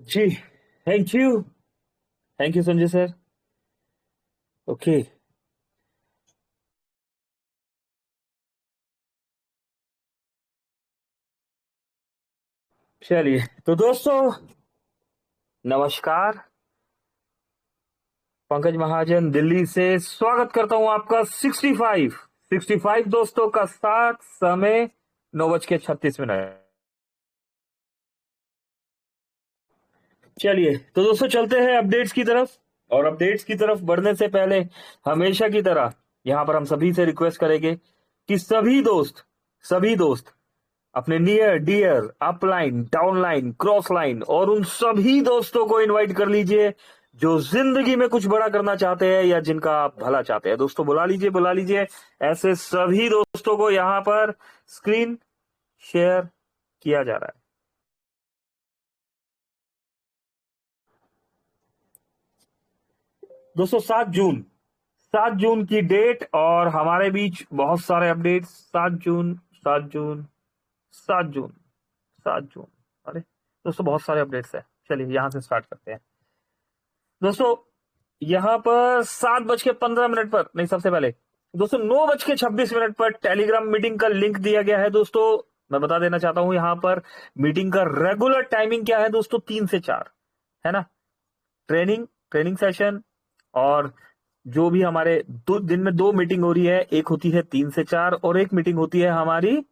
Ji, thank you. Thank you Sanjay sir. Okay, चलिए तो दोस्तों नमस्कार। पंकज महाजन दिल्ली से स्वागत करता हूं आपका 65 दोस्तों का साथ समय 9:36। चलिए तो दोस्तों चलते हैं अपडेट्स की तरफ। और अपडेट्स की तरफ बढ़ने से पहले हमेशा की तरह यहां पर हम सभी से रिक्वेस्ट करेंगे कि सभी दोस्त अपने near dear upline downline cross line और उन सभी दोस्तों को इनवाइट कर लीजिए जो जिंदगी में कुछ बड़ा करना चाहते हैं या जिनका आप भला चाहते हैं। दोस्तों बुला लीजिए ऐसे सभी दोस्तों को यहां पर स्क्रीन शेयर किया जा रहा है। दोस्तों 7 जून की डेट और हमारे बीच बहुत सारे अपडेट्स। 7 जून, 7 जून, 7 जून, 7 जून। अरे दोस्तों बहुत सारे अपडेट्स है। चलिए यहां से स्टार्ट करते हैं। दोस्तों यहां पर 7:15 पर नहीं, सबसे पहले दोस्तों 9:26 पर टेलीग्राम मीटिंग का लिंक दिया गया है। दोस्तों मैं बता देना चाहता हूं यहां पर मीटिंग का रेगुलर टाइमिंग क्या है दोस्तों, 3 से 4 है ना। ट्रेनिंग ट्रेनिंग सेशन और जो भी हमारे दिन में 2 मीटिंग हो रही है, एक होती है 3 से 4 और एक मीटिंग होती है हमारी,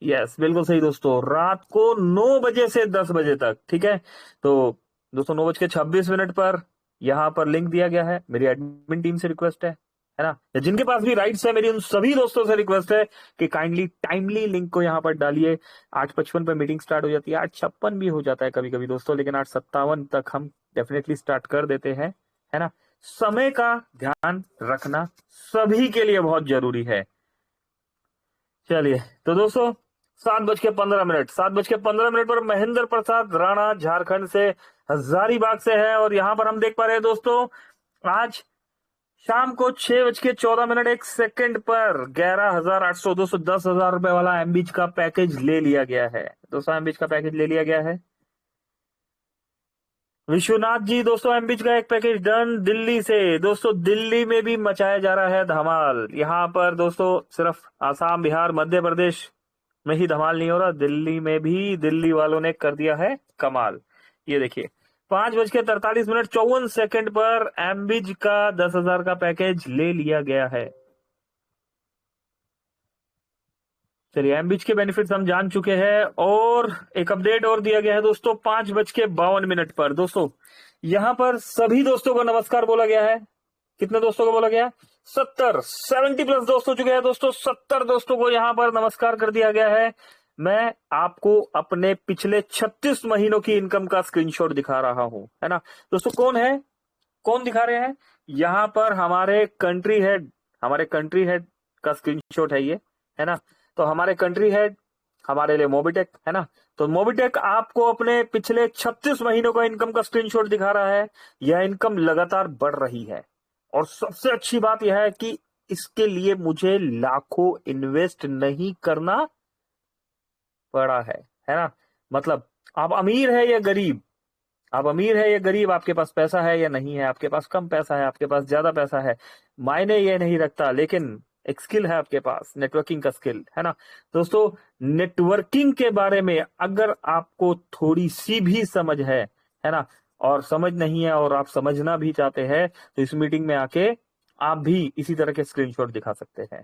यस बिल्कुल सही दोस्तों, रात को 9 बजे से 10 बजे तक। ठीक है, तो दोस्तों 9:26 पर यहां पर लिंक दिया गया है। मेरी एडमिन टीम से रिक्वेस्ट है ना, या जिनके पास भी राइट्स है मेरी उन सभी दोस्तों से रिक्वेस्ट है कि काइंडली टाइमली लिंक को यहां पर डालिए। 8:55 पर मीटिंग स्टार्ट हो जाती है, 8:56 भी हो जाता है कभी कभी दोस्तों, लेकिन 8:57 तक हम डेफिनेटली स्टार्ट कर देते हैं, है ना। समय का ध्यान रखना सभी के लिए बहुत जरूरी है। चलिए तो दोस्तों 7:15 पर महेंद्र प्रसाद राणा झारखंड से हजारीबाग से है और यहां पर हम देख पा रहे हैं दोस्तों आज शाम को 6:14 1 सेकंड पर 11,800 दोस्तों 10,000 रुपए वाला एमबीच का पैकेज ले लिया गया है। दोस्तों एमबीच का पैकेज ले लिया गया है। विश्वनाथ जी दोस्तों एमबीच का एक पैकेज डन दिल्ली से। दोस्तों दिल्ली में भी मचाया जा रहा है धमाल। यहां पर दोस्तों सिर्फ आसाम बिहार मध्य प्रदेश में ही धमाल नहीं हो रहा, दिल्ली में भी दिल्ली वालों ने कर दिया है कमाल। ये देखिए 5:43 54 पर एमबीच का 10,000 का पैकेज ले लिया गया है। चलिए एमबीच के बेनिफिट्स हम जान चुके हैं और एक अपडेट और दिया गया है दोस्तों 5:52 पर। दोस्तों यहां पर सभी दोस्तों को नमस्कार बोला गया है। कितने दोस्तों को बोला गया? 70 प्लस दोस्त हो चुके हैं दोस्तों। 70 दोस्तों को यहां पर नमस्कार कर दिया गया है। मैं आपको अपने पिछले 36 महीनों की इनकम का स्क्रीनशॉट दिखा रहा हूं, है ना। दोस्तों कौन दिखा रहे हैं? यहां पर हमारे कंट्री हेड का स्क्रीनशॉट है ये, है ना। तो हमारे कंट्री हेड हमारे लिए मोबिटेक, है ना। तो मोबिटेक आपको अपने पिछले 36 महीनों का इनकम का स्क्रीनशॉट दिखा रहा है। यह इनकम लगातार बढ़ रही है और सबसे अच्छी बात यह है कि इसके लिए मुझे लाखों इन्वेस्ट नहीं करना पड़ा है ना। मतलब आप अमीर है या गरीब, आपके पास पैसा है या नहीं है, आपके पास कम पैसा है, आपके पास ज्यादा पैसा है, मायने ये नहीं रखता, लेकिन एक स्किल है आपके पास, नेटवर्किंग का स्किल, है ना। दोस्तों नेटवर्किंग के बारे में अगर आपको थोड़ी सी भी समझ है ना, और समझ नहीं है और आप समझना भी चाहते हैं तो इस मीटिंग में आके आप भी इसी तरह के स्क्रीनशॉट दिखा सकते हैं।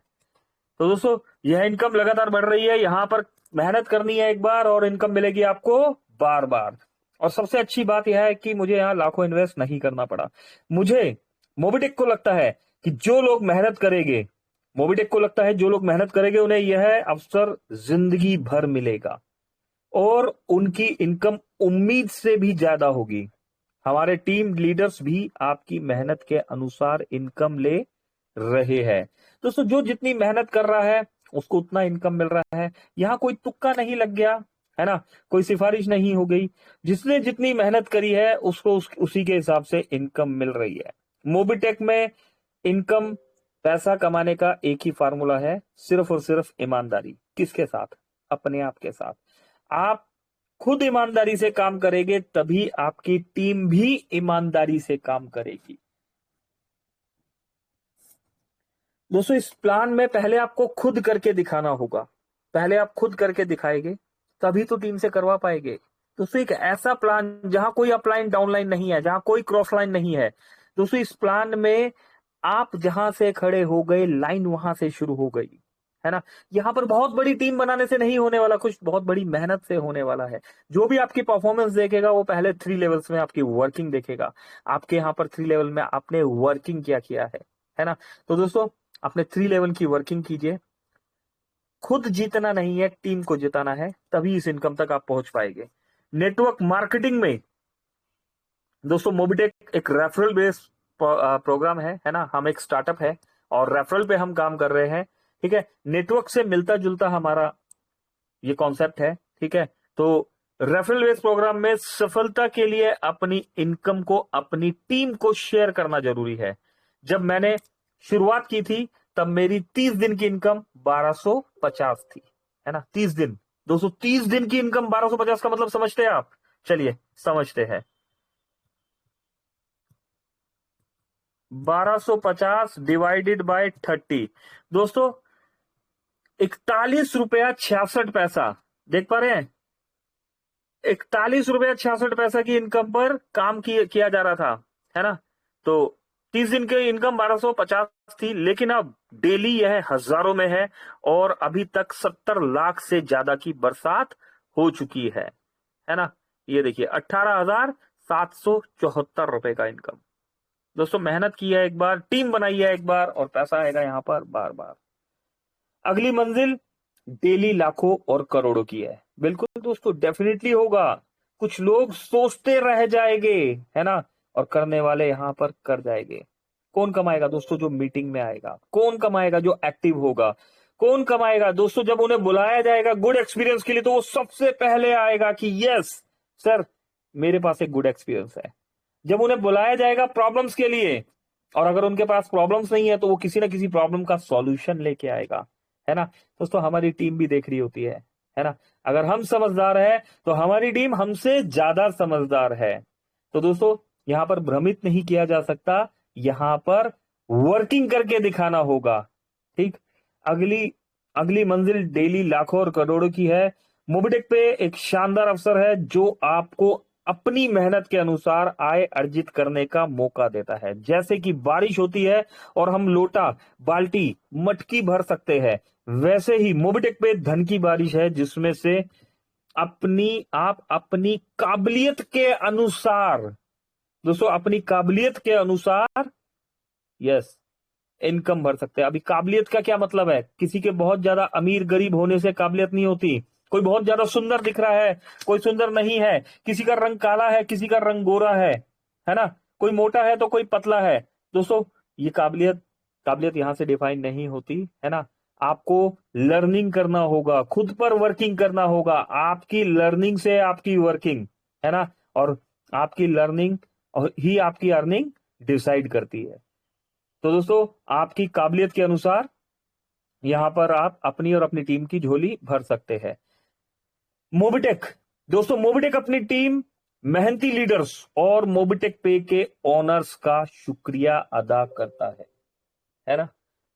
तो दोस्तों यह इनकम लगातार बढ़ रही है, यहां पर मेहनत करनी है एक बार और इनकम मिलेगी आपको बार बार। और सबसे अच्छी बात यह है कि मुझे यहां लाखों इन्वेस्ट नहीं करना पड़ा। मुझे मोबिटेक को लगता है कि जो लोग मेहनत करेंगे मोबिटेक को लगता है जो लोग मेहनत करेंगे उन्हें यह अवसर जिंदगी भर मिलेगा और उनकी इनकम उम्मीद से भी ज्यादा होगी। हमारे टीम लीडर्स भी आपकी मेहनत के अनुसार इनकम ले रहे हैं। दोस्तों जो जितनी मेहनत कर रहा है उसको उतना इनकम मिल रहा है। यहां कोई तुक्का नहीं लग गया, है ना, कोई सिफारिश नहीं हो गई। जिसने जितनी मेहनत करी है उसको उसी के हिसाब से इनकम मिल रही है। मोबिटेक में इनकम पैसा कमाने का एक ही फार्मूला है, सिर्फ और सिर्फ ईमानदारी। किसके साथ? अपने आप के साथ। आप खुद ईमानदारी से काम करेंगे तभी आपकी टीम भी ईमानदारी से काम करेगी। दोस्तों इस प्लान में पहले आपको खुद करके दिखाना होगा, पहले आप खुद करके दिखाएंगे तभी तो टीम से करवा पाएंगे। दोस्तों एक ऐसा प्लान जहां कोई अपलाइन डाउनलाइन नहीं है, जहां कोई क्रॉस लाइन नहीं है। दोस्तों इस प्लान में आप जहां से खड़े हो गए लाइन वहां से शुरू हो गई, है ना। यहां पर बहुत बड़ी टीम बनाने से नहीं होने वाला, कुछ बहुत बड़ी मेहनत से होने वाला है। जो भी आपकी परफॉर्मेंस देखेगा वो पहले 3 लेवल्स में आपकी वर्किंग देखेगा। आपके यहाँ पर 3 लेवल में आपने वर्किंग क्या किया है ना। तो दोस्तों आपने 3 लेवल की वर्किंग कीजिए। खुद जीतना नहीं है, टीम को जिताना है, तभी इस इनकम तक आप पहुंच पाएंगे। नेटवर्क मार्केटिंग में दोस्तों मोबिटेक एक रेफरल बेस्ड प्रोग्राम है ना। हम एक स्टार्टअप है और रेफरल पे हम काम कर रहे हैं, ठीक है। नेटवर्क से मिलता जुलता हमारा ये कॉन्सेप्ट है, ठीक है। तो रेफरल बेस्ड प्रोग्राम में सफलता के लिए अपनी इनकम को अपनी टीम को शेयर करना जरूरी है। जब मैंने शुरुआत की थी तब मेरी 30 दिन की इनकम 1250 थी, है ना। 30 दिन, दोस्तों 30 दिन की इनकम 1250 का मतलब समझते हैं आप? चलिए समझते हैं। 1250 डिवाइडेड बाय 30, दोस्तों 41 रुपया 66 पैसा। देख पा रहे हैं? 41 रुपया 66 पैसा की इनकम पर काम किया जा रहा था, है ना। तो 30 दिन की इनकम 1250 थी, लेकिन अब डेली यह हजारों में है और अभी तक 70 लाख से ज्यादा की बरसात हो चुकी है ना। ये देखिए 18,774 रुपए का इनकम। दोस्तों मेहनत की है एक बार, टीम बनाई है एक बार, और पैसा आएगा यहां पर बार बार। अगली मंजिल डेली लाखों और करोड़ों की है। बिल्कुल दोस्तों डेफिनेटली होगा। कुछ लोग सोचते रह जाएंगे, है ना, और करने वाले यहां पर कर जाएंगे। कौन कमाएगा दोस्तों? जो मीटिंग में आएगा। कौन कमाएगा? जो एक्टिव होगा। कौन कमाएगा दोस्तों? जब उन्हें बुलाया जाएगा गुड एक्सपीरियंस के लिए तो वो सबसे पहले आएगा कि यस सर मेरे पास एक गुड एक्सपीरियंस है। जब उन्हें बुलाया जाएगा प्रॉब्लम्स के लिए, और अगर उनके पास प्रॉब्लम्स नहीं है तो वो किसी ना किसी प्रॉब्लम का सॉल्यूशन लेके आएगा, है ना। दोस्तों हमारी टीम भी देख रही होती है ना। अगर हम समझदार है तो हमारी टीम हमसे ज्यादा समझदार है। तो दोस्तों यहां पर भ्रमित नहीं किया जा सकता, यहां पर वर्किंग करके दिखाना होगा, ठीक। अगली मंजिल डेली लाखों और करोड़ों की है। मोबिटेक पे एक शानदार अवसर है जो आपको अपनी मेहनत के अनुसार आय अर्जित करने का मौका देता है। जैसे कि बारिश होती है और हम लोटा, बाल्टी, मटकी भर सकते हैं, वैसे ही मोबिटेक पे धन की बारिश है जिसमें से आप अपनी काबिलियत के अनुसार, दोस्तों अपनी काबिलियत के अनुसार यस इनकम भर सकते हैं। अभी काबिलियत का क्या मतलब है? किसी के बहुत ज्यादा अमीर गरीब होने से काबिलियत नहीं होती। कोई बहुत ज्यादा सुंदर दिख रहा है, कोई सुंदर नहीं है, किसी का रंग काला है, किसी का रंग गोरा है ना, कोई मोटा है तो कोई पतला है। दोस्तों ये काबिलियत यहां से डिफाइन नहीं होती, है ना। आपको लर्निंग करना होगा, खुद पर वर्किंग करना होगा। आपकी लर्निंग से आपकी वर्किंग, है ना, और आपकी लर्निंग ही आपकी अर्निंग डिसाइड करती है। तो दोस्तों आपकी काबिलियत के अनुसार यहां पर आप अपनी और अपनी टीम की झोली भर सकते हैं। मोबिटेक, दोस्तों मोबिटेक अपनी टीम, मेहनती लीडर्स और मोबिटेक पे के ओनर्स का शुक्रिया अदा करता है ना।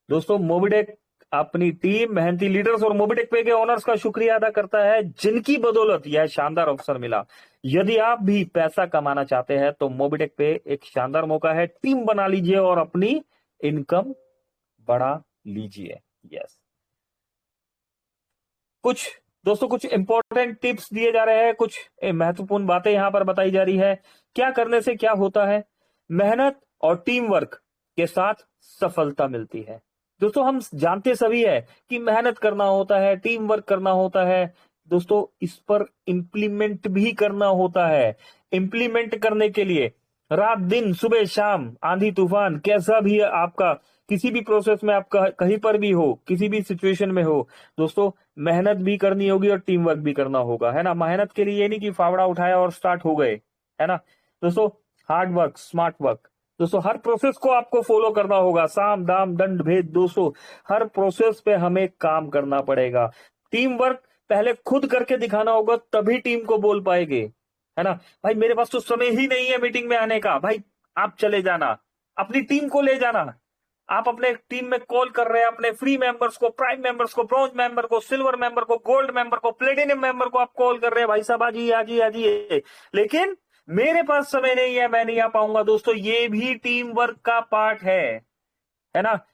दोस्तों मोबिटेक अपनी टीम, मेहनती लीडर्स और मोबिटेक पे के ओनर्स का शुक्रिया अदा करता है जिनकी बदौलत यह शानदार अवसर मिला। यदि आप भी पैसा कमाना चाहते हैं तो मोबिटेक पे एक शानदार मौका है। टीम बना लीजिए और अपनी इनकम बढ़ा लीजिए। यस, कुछ इंपॉर्टेंट टिप्स दिए जा रहे हैं, कुछ महत्वपूर्ण बातें यहां पर बताई जा रही है। क्या करने से क्या होता है? मेहनत और टीम वर्क के साथ सफलता मिलती है। दोस्तों हम जानते सभी है कि मेहनत करना होता है, टीम वर्क करना होता है। दोस्तों इस पर इंप्लीमेंट भी करना होता है। इंप्लीमेंट करने के लिए रात दिन, सुबह शाम, आंधी तूफान, कैसा भी आपका किसी भी प्रोसेस में आपका कहीं पर भी हो, किसी भी सिचुएशन में हो, दोस्तों मेहनत भी करनी होगी और टीम वर्क भी करना होगा, है ना। मेहनत के लिए ये नहीं कि फावड़ा उठाया और स्टार्ट हो गए, है ना। दोस्तों हार्ड वर्क, स्मार्ट वर्क, दोस्तों हर प्रोसेस को आपको फॉलो करना होगा। साम दाम दंड भेद, दोस्तों हर प्रोसेस पे हमें काम करना पड़ेगा। टीम वर्क पहले खुद करके दिखाना होगा, तभी टीम को बोल पाएंगे, है ना। भाई मेरे पास तो समय ही नहीं है मीटिंग में आने का, भाई आप चले जाना, अपनी टीम को ले जाना। आप अपने टीम में कॉल कर रहे हैं अपने फ्री मेंबर्स को, प्राइम मेंबर्स को, ब्रॉन्ज मेंबर को, सिल्वर मेंबर को, गोल्ड मेंबर को, प्लेटिनम मेंबर को आप कॉल कर रहे हैं, भाई साहब आजिए आजिए आजिए, लेकिन मेरे पास समय नहीं है, मैं नहीं आ पाऊंगा। दोस्तों ये भी टीम वर्क का पार्ट है ना।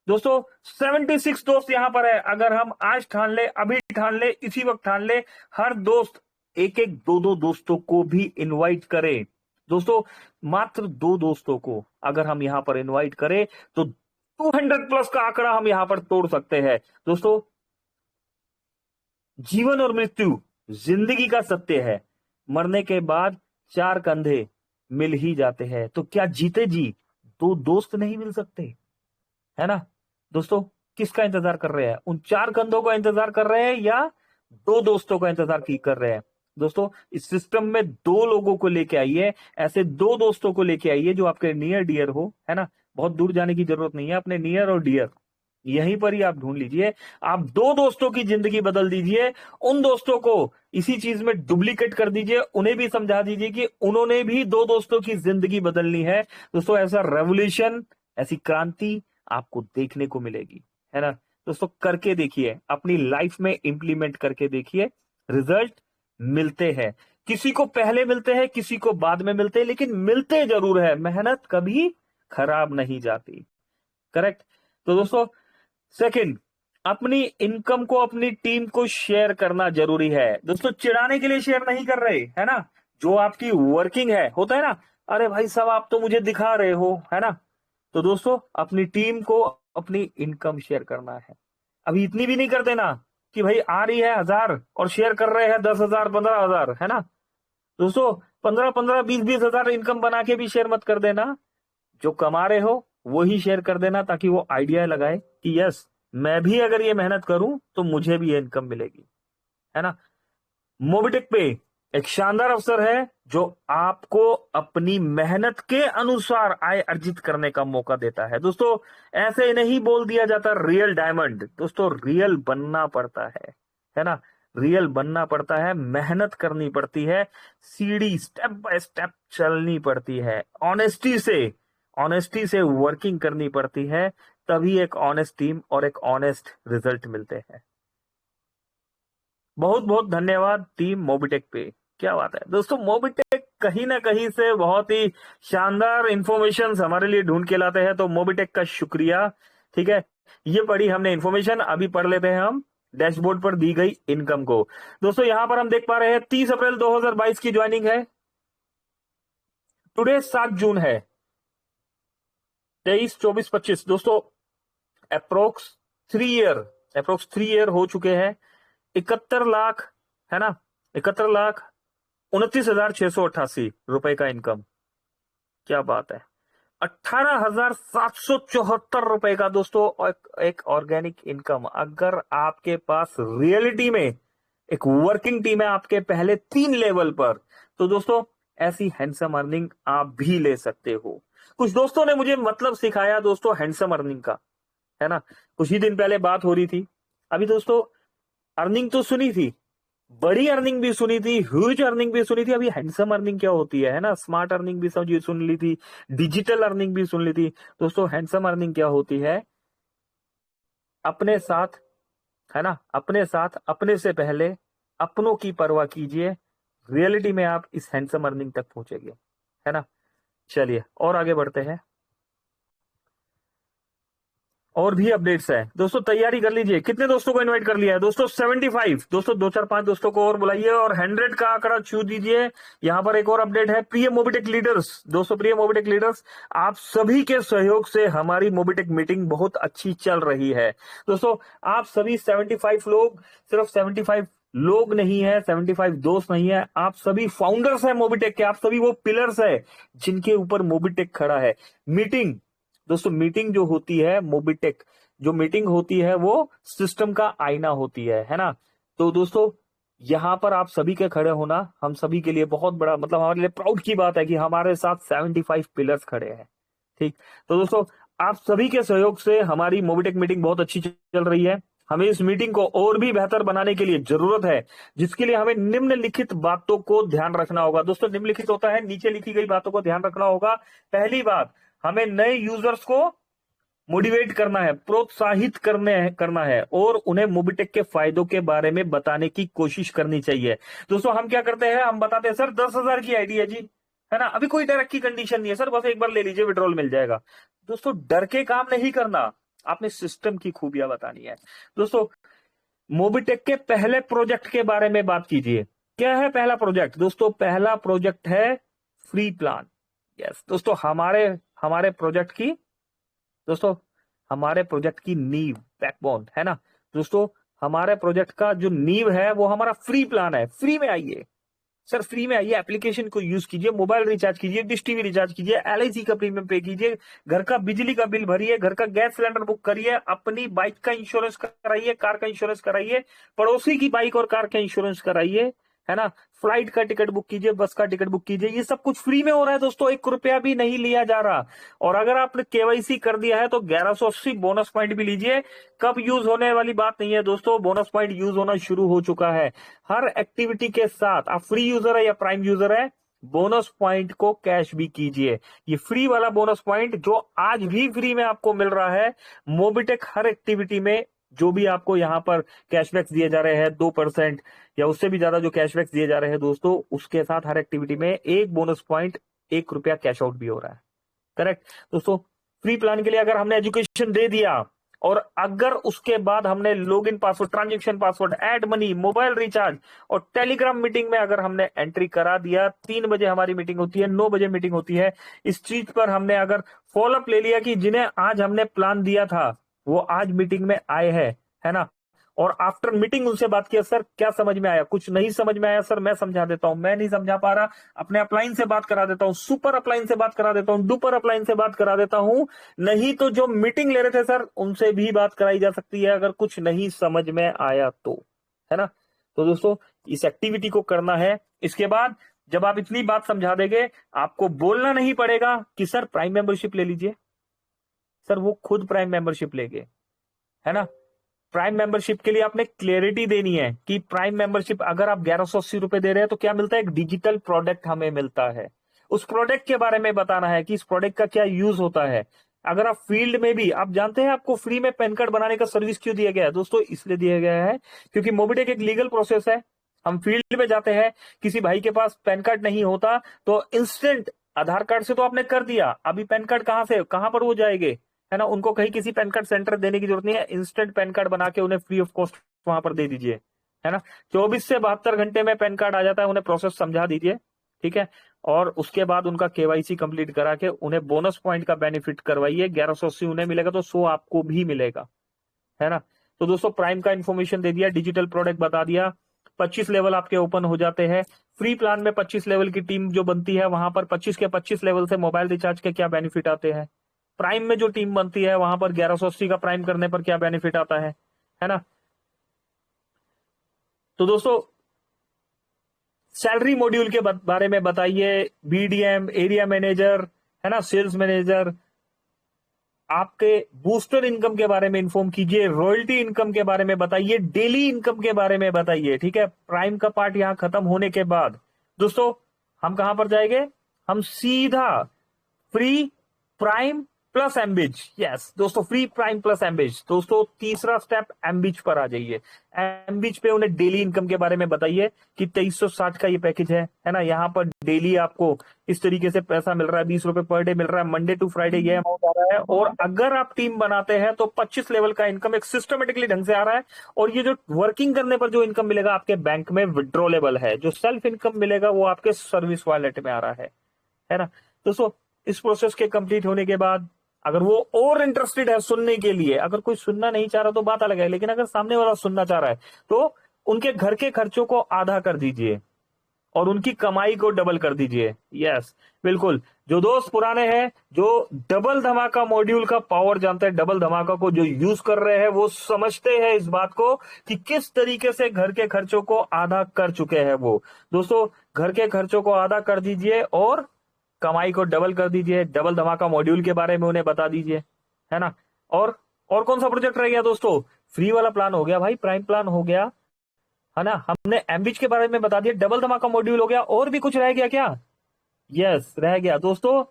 दोस्तों 76 दोस्त यहां पर है, अगर हम आज ठान ले, अभी ठान ले, इसी वक्त ठान ले, हर दोस्त एक एक दो दो दोस्तों को भी इनवाइट करें। दोस्तों मात्र 2 दोस्तों को अगर हम यहां पर इनवाइट करें तो 200 प्लस का आंकड़ा हम यहां पर तोड़ सकते हैं। दोस्तों जीवन और मृत्यु जिंदगी का सत्य है, मरने के बाद 4 कंधे मिल ही जाते हैं, तो क्या जीते जी 2 दोस्त नहीं मिल सकते, है ना। दोस्तों किसका इंतजार कर रहे हैं, उन 4 कंधों का इंतजार कर रहे हैं या 2 दोस्तों का इंतजार कर रहे हैं। दोस्तों इस सिस्टम में 2 लोगों को लेके आइए, ऐसे 2 दोस्तों को लेके आइए जो आपके नियर डियर हो, है ना। बहुत दूर जाने की जरूरत नहीं है, अपने नियर और डियर यहीं पर ही आप ढूंढ लीजिए। आप 2 दोस्तों की जिंदगी बदल दीजिए, उन दोस्तों को इसी चीज में डुप्लीकेट कर दीजिए, उन्हें भी समझा दीजिए कि उन्होंने भी 2 दोस्तों की जिंदगी बदलनी है। दोस्तों ऐसा रेवोल्यूशन, ऐसी क्रांति आपको देखने को मिलेगी, है ना। दोस्तों करके देखिए, अपनी लाइफ में इंप्लीमेंट करके देखिए, रिजल्ट मिलते हैं। किसी को पहले मिलते हैं, किसी को बाद में मिलते हैं, लेकिन मिलते जरूर है। मेहनत कभी खराब नहीं जाती, करेक्ट। तो दोस्तों सेकंड, अपनी इनकम को अपनी टीम को शेयर करना जरूरी है। दोस्तों चिढ़ाने के लिए शेयर नहीं कर रहे, है ना। जो आपकी वर्किंग है, होता है ना, अरे भाई साहब आप तो मुझे दिखा रहे हो, है ना। तो दोस्तों अपनी टीम को अपनी इनकम शेयर करना है। अभी इतनी भी नहीं करते ना कि भाई आ रही है 1000 और शेयर कर रहे हैं 10,000 15,000, है ना। दोस्तों 15-15 20-20 हजार इनकम बना के भी शेयर मत कर देना। जो कमा रहे हो वो ही शेयर कर देना, ताकि वो आइडिया लगाए कि यस मैं भी अगर ये मेहनत करूं तो मुझे भी ये इनकम मिलेगी, है ना। मोबिटेक पे एक शानदार अवसर है जो आपको अपनी मेहनत के अनुसार आय अर्जित करने का मौका देता है। दोस्तों ऐसे नहीं बोल दिया जाता रियल डायमंड, दोस्तों रियल बनना पड़ता है ना। रियल बनना पड़ता है, मेहनत करनी पड़ती है, सीढ़ी स्टेप बाय स्टेप चलनी पड़ती है, ऑनेस्टी से वर्किंग करनी पड़ती है, तभी एक ऑनेस्ट टीम और एक ऑनेस्ट रिजल्ट मिलते हैं। बहुत बहुत धन्यवाद टीम मोबिटेक पे, क्या बात है। दोस्तों मोबिटेक कहीं ना कहीं से बहुत ही शानदार इंफॉर्मेशन हमारे लिए ढूंढ के लाते हैं, तो मोबिटेक का शुक्रिया। ठीक है, ये पढ़ी हमने इंफॉर्मेशन, अभी पढ़ लेते हैं हम डैशबोर्ड पर दी गई इनकम को। दोस्तों यहां पर हम देख पा रहे हैं 30 अप्रैल 2022 की ज्वाइनिंग है, टुडे 7 जून है, 23, 24, 25। दोस्तों अप्रोक्स 3 ईयर हो चुके हैं। 71 लाख, है ना, 71,29,688 रुपए का इनकम, क्या बात है। 18,774 रुपए का दोस्तों एक ऑर्गेनिक इनकम। अगर आपके पास रियलिटी में एक वर्किंग टीम है आपके पहले 3 लेवल पर, तो दोस्तों ऐसी हैंडसम अर्निंग आप भी ले सकते हो। कुछ दोस्तों ने मुझे मतलब सिखाया दोस्तों हैंडसम अर्निंग का, है ना। कुछ ही दिन पहले बात हो रही थी, अभी दोस्तों अर्निंग तो सुनी थी, बड़ी अर्निंग भी सुनी थी, ह्यूज अर्निंग भी सुनी थी, अभी हैंडसम अर्निंग क्या होती है ना। स्मार्ट अर्निंग भी सुन ली थी, डिजिटल अर्निंग भी सुन ली थी। दोस्तों हैंडसम अर्निंग क्या होती है, अपने साथ, है ना, अपने साथ अपने से पहले अपनों की परवाह कीजिए, रियलिटी में आप इस हैंडसम अर्निंग तक पहुंचेंगे, है ना। चलिए और आगे बढ़ते हैं, और भी अपडेट्स है। दोस्तों तैयारी कर लीजिए, कितने दोस्तों को इनवाइट कर लिया है दोस्तों? 75। दोस्तों 2-4-5 दोस्तों को और बुलाइए और 100 का आंकड़ा छू दीजिए। यहां पर एक और अपडेट है, प्रिय मोबिटेक लीडर्स। दोस्तों प्रिय मोबिटेक लीडर्स, आप सभी के सहयोग से हमारी मोबिटेक मीटिंग बहुत अच्छी चल रही है। दोस्तों आप सभी 75 लोग, सिर्फ 75 लोग नहीं है, 75 दोस्त नहीं है, आप सभी फाउंडर्स है मोबिटेक के, आप सभी वो पिलर्स है जिनके ऊपर मोबिटेक खड़ा है। मीटिंग दोस्तों, मीटिंग जो होती है मोबिटेक, जो मीटिंग होती है वो सिस्टम का आईना होती है ना। तो दोस्तों यहां पर आप सभी के खड़े होना हम सभी के लिए बहुत बड़ा, मतलब हमारे लिए प्राउड की बात है कि हमारे साथ 75 पिलर्स खड़े हैं। ठीक, तो दोस्तों आप सभी के सहयोग से हमारी मोबिटेक मीटिंग बहुत अच्छी चल रही है। हमें इस मीटिंग को और भी बेहतर बनाने के लिए जरूरत है, जिसके लिए हमें निम्नलिखित बातों को ध्यान रखना होगा। दोस्तों निम्नलिखित होता है नीचे लिखी गई बातों को ध्यान रखना होगा। पहली बात, हमें नए यूजर्स को मोटिवेट करना है, प्रोत्साहित करना है और उन्हें मोबिटेक के फायदों के बारे में बताने की कोशिश करनी चाहिए। दोस्तों हम क्या करते हैं, हम बताते हैं सर 10,000 की आईडी है जी, है ना, अभी कोई डर की कंडीशन नहीं है सर, बस एक बार ले लीजिए विड्रॉल मिल जाएगा। दोस्तों डर के काम नहीं करना, आपने सिस्टम की खूबियां बतानी है। दोस्तों मोबिटेक के पहले प्रोजेक्ट के बारे में बात कीजिए। क्या है पहला प्रोजेक्ट? दोस्तों पहला प्रोजेक्ट है फ्री प्लान। यस दोस्तों, हमारे प्रोजेक्ट की, दोस्तों हमारे प्रोजेक्ट की नींव, बैकबोन है ना दोस्तों, हमारे प्रोजेक्ट का जो नींव है वो हमारा फ्री प्लान है। फ्री में आइए सर, फ्री में आइए, एप्लीकेशन को यूज कीजिए, मोबाइल रिचार्ज कीजिए, डिश टीवी रिचार्ज कीजिए, एलआईसी का प्रीमियम पे कीजिए, घर का बिजली का बिल भरिए, घर का गैस सिलेंडर बुक करिए, अपनी बाइक का इंश्योरेंस कराइए, कार का इंश्योरेंस कराइए, पड़ोसी की बाइक और कार का इंश्योरेंस कराइए, है ना, फ्लाइट का टिकट बुक कीजिए, बस का टिकट बुक कीजिए। ये सब कुछ फ्री में हो रहा है दोस्तों, 1 रुपया भी नहीं लिया जा रहा। और अगर आपने केवाईसी कर दिया है तो 1180 बोनस पॉइंट भी लीजिए। कब यूज होने वाली बात नहीं है दोस्तों, बोनस पॉइंट यूज होना शुरू हो चुका है। हर एक्टिविटी के साथ, आप फ्री यूजर है या प्राइम यूजर है, बोनस पॉइंट को कैश भी कीजिए। ये फ्री वाला बोनस पॉइंट जो आज भी फ्री में आपको मिल रहा है, मोबिटेक हर एक्टिविटी में जो भी आपको यहाँ पर कैशबैक्स दिए जा रहे हैं 2% या उससे भी ज्यादा जो कैशबैक्स दिए जा रहे हैं दोस्तों, उसके साथ हर एक्टिविटी में एक बोनस पॉइंट 1 रुपया कैश आउट भी हो रहा है। करेक्ट दोस्तों, फ्री प्लान के लिए अगर हमने एजुकेशन दे दिया और अगर उसके बाद हमने login password, transaction password, add money, mobile recharge और टेलीग्राम मीटिंग में अगर हमने एंट्री करा दिया, 3 बजे हमारी मीटिंग होती है, 9 बजे मीटिंग होती है, इस चीज पर हमने अगर फॉलोअप ले लिया कि जिन्हें आज हमने प्लान दिया था वो आज मीटिंग में आए हैं, है ना, और आफ्टर मीटिंग उनसे बात किया, सर क्या समझ में आया, कुछ नहीं समझ में आया सर मैं समझा देता हूं, मैं नहीं समझा पा रहा, अपने अपलाइन से बात करा देता हूं, सुपर अपलाइन से बात करा देता हूं, डुपर अपलाइन से बात करा देता हूं, नहीं तो जो मीटिंग ले रहे थे सर उनसे भी बात कराई जा सकती है अगर कुछ नहीं समझ में आया तो, है ना। तो दोस्तों इस एक्टिविटी को करना है। इसके बाद जब आप इतनी बात समझा देंगे, आपको बोलना नहीं पड़ेगा कि सर प्राइम मेंबरशिप ले लीजिए, सर वो खुद प्राइम मेंबरशिप लेंगे, है ना। प्राइम मेंबरशिप के लिए आपने क्लियरिटी देनी है कि प्राइम मेंबरशिप अगर आप 1180 रुपए दे रहे हैं तो क्या मिलता है, एक डिजिटल प्रोडक्ट हमें मिलता है। उस प्रोडक्ट के बारे में बताना है कि इस प्रोडक्ट का क्या यूज होता है। अगर आप फील्ड में भी, आप जानते हैं आपको फ्री में पैन कार्ड बनाने का सर्विस क्यों दिया गया है दोस्तों, इसलिए दिया गया है क्योंकि मोबिटेक एक लीगल प्रोसेस है। हम फील्ड में जाते हैं, किसी भाई के पास पैन कार्ड नहीं होता तो इंस्टेंट आधार कार्ड से तो आपने कर दिया, अभी पैन कार्ड कहां से कहां पर वो जाएंगे, है ना, उनको कहीं किसी पैन कार्ड सेंटर देने की जरूरत नहीं है, इंस्टेंट पैन कार्ड बना के उन्हें फ्री ऑफ कॉस्ट वहां पर दे दीजिए, है ना। 24 से 72 घंटे में पैन कार्ड आ जाता है, उन्हें प्रोसेस समझा दीजिए, ठीक है, और उसके बाद उनका केवाईसी कंप्लीट करा के उन्हें बोनस पॉइंट का बेनिफिट करवाइए। 1180 उन्हें मिलेगा तो 100 आपको भी मिलेगा, है ना। तो दोस्तों प्राइम का इन्फॉर्मेशन दे दिया, डिजिटल प्रोडक्ट बता दिया, 25 लेवल आपके ओपन हो जाते हैं। फ्री प्लान में 25 लेवल की टीम जो बनती है वहां पर 25 के 25 लेवल से मोबाइल रिचार्ज के क्या बेनिफिट आते हैं। प्राइम में जो टीम बनती है वहां पर 1180 का प्राइम करने पर क्या बेनिफिट आता है ना। तो दोस्तों सैलरी मॉड्यूल के बारे में बताइए, बीडीएम, एरिया मैनेजर, है ना, सेल्स मैनेजर, आपके बूस्टर इनकम के बारे में इन्फॉर्म कीजिए, रॉयल्टी इनकम के बारे में बताइए, डेली इनकम के बारे में बताइए, ठीक है। प्राइम का पार्ट यहां खत्म होने के बाद दोस्तों हम कहां पर जाएंगे, हम सीधा फ्री प्राइम प्लस एम्बिज, यस दोस्तों, फ्री प्राइम प्लस एम्बिज। दोस्तों तीसरा स्टेप एम्बिज पर आ जाइए। एम्बिज पे उन्हें डेली इनकम के बारे में बताइए कि 2360 का ये पैकेज है ना, यहाँ पर डेली आपको इस तरीके से पैसा मिल रहा है, 20 रुपए पर डे मिल रहा है, मंडे टू फ्राइडे ये अमाउंट आ रहा है, और अगर आप टीम बनाते हैं तो 25 लेवल का इनकम एक सिस्टमेटिकली ढंग से आ रहा है, और ये जो वर्किंग करने पर जो इनकम मिलेगा आपके बैंक में विड्रॉलेबल है, जो सेल्फ इनकम मिलेगा वो आपके सर्विस वॉलेट में आ रहा है ना। दोस्तों इस प्रोसेस के कंप्लीट होने के बाद अगर वो और इंटरेस्टेड है सुनने के लिए, अगर कोई सुनना नहीं चाह रहा तो बात अलग है, लेकिन अगर सामने वाला सुनना चाह रहा है तो उनके घर के खर्चों को आधा कर दीजिए और उनकी कमाई को डबल कर दीजिए। यस बिल्कुल, जो दोस्त पुराने हैं, जो डबल धमाका मॉड्यूल का पावर जानते हैं, डबल धमाका को जो यूज कर रहे हैं, वो समझते हैं इस बात को कि किस तरीके से घर के खर्चों को आधा कर चुके हैं वो। दोस्तों घर के खर्चों को आधा कर दीजिए और कमाई को डबल कर दीजिए। डबल धमाका मॉड्यूल के बारे में उन्हें बता दीजिए, है ना। और कौन सा प्रोजेक्ट रह गया दोस्तों, फ्री वाला प्लान हो गया भाई, प्राइम प्लान हो गया, है ना, हमने एमबीच के बारे में बता दिया, डबल धमाका मॉड्यूल हो गया, और भी कुछ रह गया क्या? यस, रह गया दोस्तों,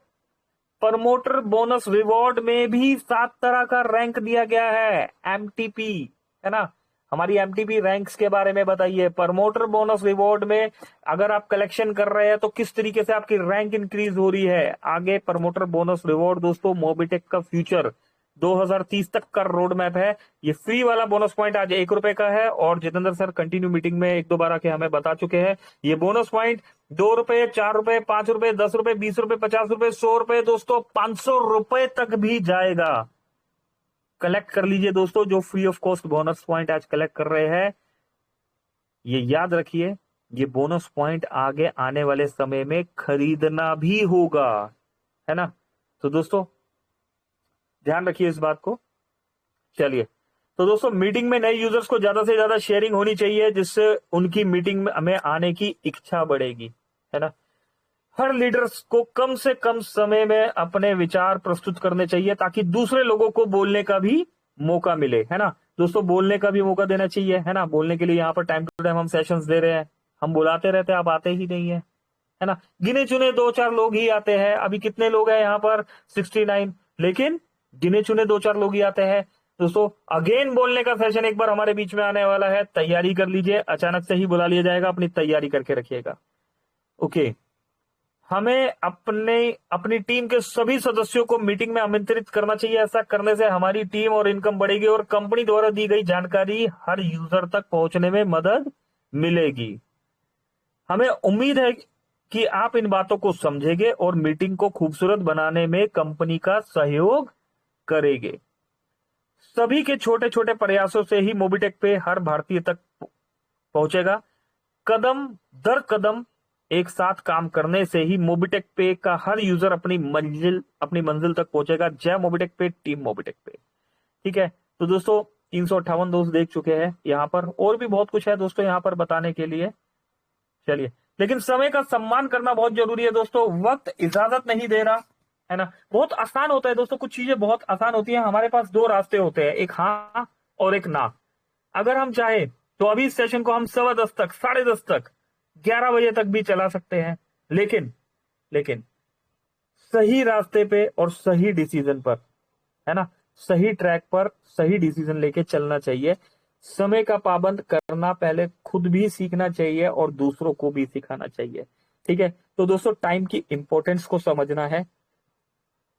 प्रमोटर बोनस रिवॉर्ड में भी 7 तरह का रैंक दिया गया है, एमटीपी, है ना। हमारी एमटीपी रैंक्स के बारे में बताइए, प्रमोटर बोनस रिवॉर्ड में अगर आप कलेक्शन कर रहे हैं तो किस तरीके से आपकी रैंक इंक्रीज हो रही है। आगे प्रमोटर बोनस रिवॉर्ड दोस्तों, मोबिटेक का फ्यूचर 2030 तक का रोड मैप है। ये फ्री वाला बोनस पॉइंट आज 1 रुपए का है, और जितेंद्र सर कंटिन्यू मीटिंग में 1-2 बार आके हमें बता चुके हैं, ये बोनस पॉइंट 2 रुपए, 4 रुपए, 5 रुपए, 10 रुपए, 20 रुपए, 50 रुपए, 100 रुपए, दोस्तों 500 रुपए तक भी जाएगा। कलेक्ट कर लीजिए दोस्तों, जो free of cost bonus point आज कलेक्ट कर रहे हैं, ये याद रखिए, ये बोनस पॉइंट आगे आने वाले समय में खरीदना भी होगा, है ना। तो दोस्तों ध्यान रखिए इस बात को। चलिए, तो दोस्तों मीटिंग में नए यूजर्स को ज्यादा से ज्यादा शेयरिंग होनी चाहिए, जिससे उनकी मीटिंग में आने की इच्छा बढ़ेगी, है ना। हर लीडर्स को कम से कम समय में अपने विचार प्रस्तुत करने चाहिए, ताकि दूसरे लोगों को बोलने का भी मौका मिले, है ना। दोस्तों बोलने का भी मौका देना चाहिए, है ना। बोलने के लिए यहाँ पर टाइम टू टाइम हम सेशंस दे रहे हैं, हम बुलाते रहते हैं, आप आते ही नहीं है ना। गिने चुने 2-4 लोग ही आते हैं, अभी कितने लोग हैं यहाँ पर? 69, लेकिन गिने चुने 2-4 लोग ही आते हैं। दोस्तों अगेन बोलने का सेशन एक बार हमारे बीच में आने वाला है, तैयारी कर लीजिए, अचानक से ही बुला लिया जाएगा, अपनी तैयारी करके रखिएगा। ओके, हमें अपनी टीम के सभी सदस्यों को मीटिंग में आमंत्रित करना चाहिए। ऐसा करने से हमारी टीम और इनकम बढ़ेगी, और कंपनी द्वारा दी गई जानकारी हर यूजर तक पहुंचने में मदद मिलेगी। हमें उम्मीद है कि आप इन बातों को समझेंगे और मीटिंग को खूबसूरत बनाने में कंपनी का सहयोग करेंगे। सभी के छोटे छोटे प्रयासों से ही मोबिटेक पे हर भारतीय तक पहुंचेगा। कदम दर कदम एक साथ काम करने से ही मोबिटेक पे का हर यूजर अपनी मंजिल तक पहुंचेगा। जय मोबिटेक पे, टीम मोबिटेक पे। ठीक है, तो दोस्तों 358 दोस्त देख चुके हैं यहाँ पर, और भी बहुत कुछ है दोस्तों यहाँ पर बताने के लिए। चलिए, लेकिन समय का सम्मान करना बहुत जरूरी है दोस्तों, वक्त इजाजत नहीं दे रहा, है ना। बहुत आसान होता है दोस्तों, कुछ चीजें बहुत आसान होती हैं। हमारे पास 2 रास्ते होते हैं, एक हाँ और एक ना। अगर हम चाहे तो अभी इस सेशन को हम 10:15 तक, 10:30 तक, 11 बजे तक भी चला सकते हैं, लेकिन सही रास्ते पे और सही डिसीजन पर, है ना, सही ट्रैक पर सही डिसीजन लेके चलना चाहिए। समय का पाबंद करना पहले खुद भी सीखना चाहिए और दूसरों को भी सिखाना चाहिए। ठीक है, तो दोस्तों टाइम की इंपॉर्टेंस को समझना है,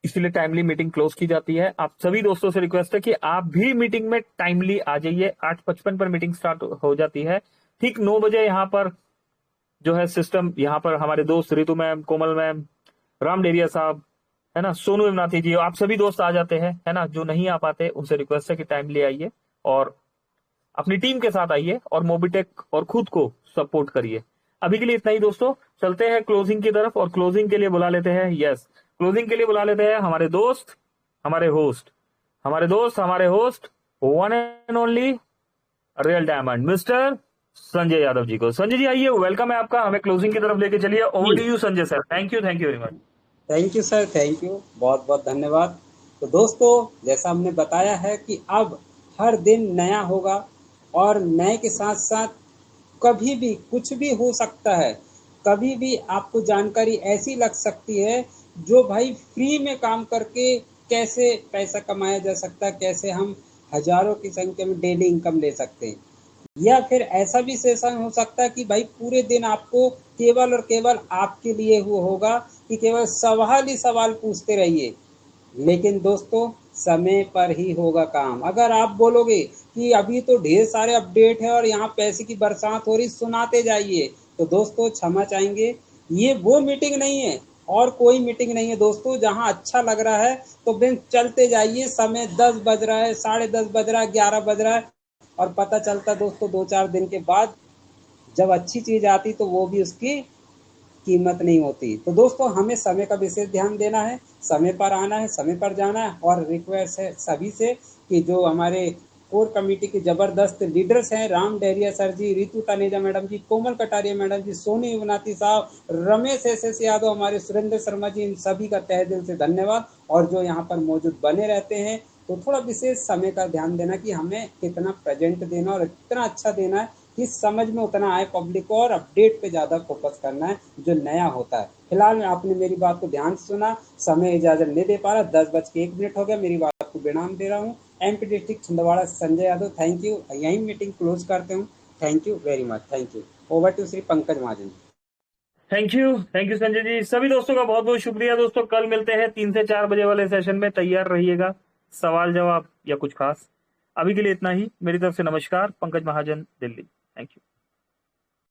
इसलिए टाइमली मीटिंग क्लोज की जाती है। आप सभी दोस्तों से रिक्वेस्ट है कि आप भी मीटिंग में टाइमली आ जाइए। 8:55 पर मीटिंग स्टार्ट हो जाती है, ठीक 9 बजे यहाँ पर जो है सिस्टम, यहाँ पर हमारे दोस्त रितु मैम, कोमल मैम, राम डेरिया साहब, है ना, सोनू इमनाथी जी, आप सभी दोस्त आ जाते हैं, है ना। जो नहीं आ पाते उनसे रिक्वेस्ट है कि टाइमली आइए और अपनी टीम के साथ आइए और मोबिटेक और खुद को सपोर्ट करिए। अभी के लिए इतना ही दोस्तों, चलते हैं क्लोजिंग की तरफ, और क्लोजिंग के लिए बुला लेते हैं, यस, क्लोजिंग के लिए बुला लेते हैं हमारे दोस्त, हमारे host, one and only real diamond, mister Sanjay Yadav ji को। संजय जी आइए, वेलकम है आपका, हमें क्लोजिंग की तरफ लेके चलिए। Over to you Sanjay sir. Thank you very much. Thank you sir, thank you, बहुत बहुत धन्यवाद। तो दोस्तों जैसा हमने बताया है कि अब हर दिन नया होगा, और नए के साथ साथ कभी भी कुछ भी हो सकता है। कभी भी आपको जानकारी ऐसी लग सकती है जो भाई फ्री में काम करके कैसे पैसा कमाया जा सकता है, कैसे हम हजारों की संख्या में डेली इनकम ले सकते हैं। या फिर ऐसा भी सेशन हो सकता है कि भाई पूरे दिन आपको केवल और केवल आपके लिए वो होगा कि केवल सवाल ही सवाल पूछते रहिए। लेकिन दोस्तों समय पर ही होगा काम। अगर आप बोलोगे कि अभी तो ढेर सारे अपडेट है और यहाँ पैसे की बरसात हो रही, सुनाते जाइए, तो दोस्तों क्षमा चाहेंगे, ये वो मीटिंग नहीं है और कोई मीटिंग नहीं है दोस्तों। जहाँ अच्छा लग रहा है तो बिन चलते जाइए। समय 10 बज रहा है, 10:30 बज रहा है, 11 बज रहा है, और पता चलता दोस्तों 2-4 दिन के बाद जब अच्छी चीज आती तो वो भी उसकी कीमत नहीं होती। तो दोस्तों हमें समय का विशेष ध्यान देना है, समय पर आना है, समय पर जाना है। और रिक्वेस्ट है सभी से कि जो हमारे कोर कमेटी के जबरदस्त लीडर्स हैं, राम डेरिया सर जी, रितु तनेजा मैडम जी, कोमल कटारिया मैडम जी, सोनी युवनाथी साहब, रमेश एस यादव, हमारे सुरेंद्र शर्मा जी, इन सभी का तहे दिल से धन्यवाद। और जो यहाँ पर मौजूद बने रहते हैं तो थोड़ा विशेष समय का ध्यान देना कि हमें कितना प्रेजेंट देना और इतना अच्छा देना है कि समझ में उतना आए पब्लिक को, और अपडेट पे ज़्यादा फोकस करना है जो नया होता है। फिलहाल आपने मेरी बात को ध्यान से सुना, समय इजाज़त नहीं दे पा रहा, 10:01 हो गया, मेरी बात को विराम दे रहा हूँ। MP district Chhindwara Sanjay Yadav, thank you. यहीं मीटिंग क्लोज करते हूँ। Thank you very much, thank you. Over to Shri Pankaj Mahajan. Thank you Sanjay ji. सभी दोस्तों का बहुत बहुत शुक्रिया दोस्तों। कल मिलते हैं 3 से 4 बजे वाले सेशन में, तैयार रहिएगा, सवाल जवाब या कुछ खास। अभी के लिए इतना ही, मेरी तरफ से नमस्कार। पंकज महाजन, दिल्ली। Thank you.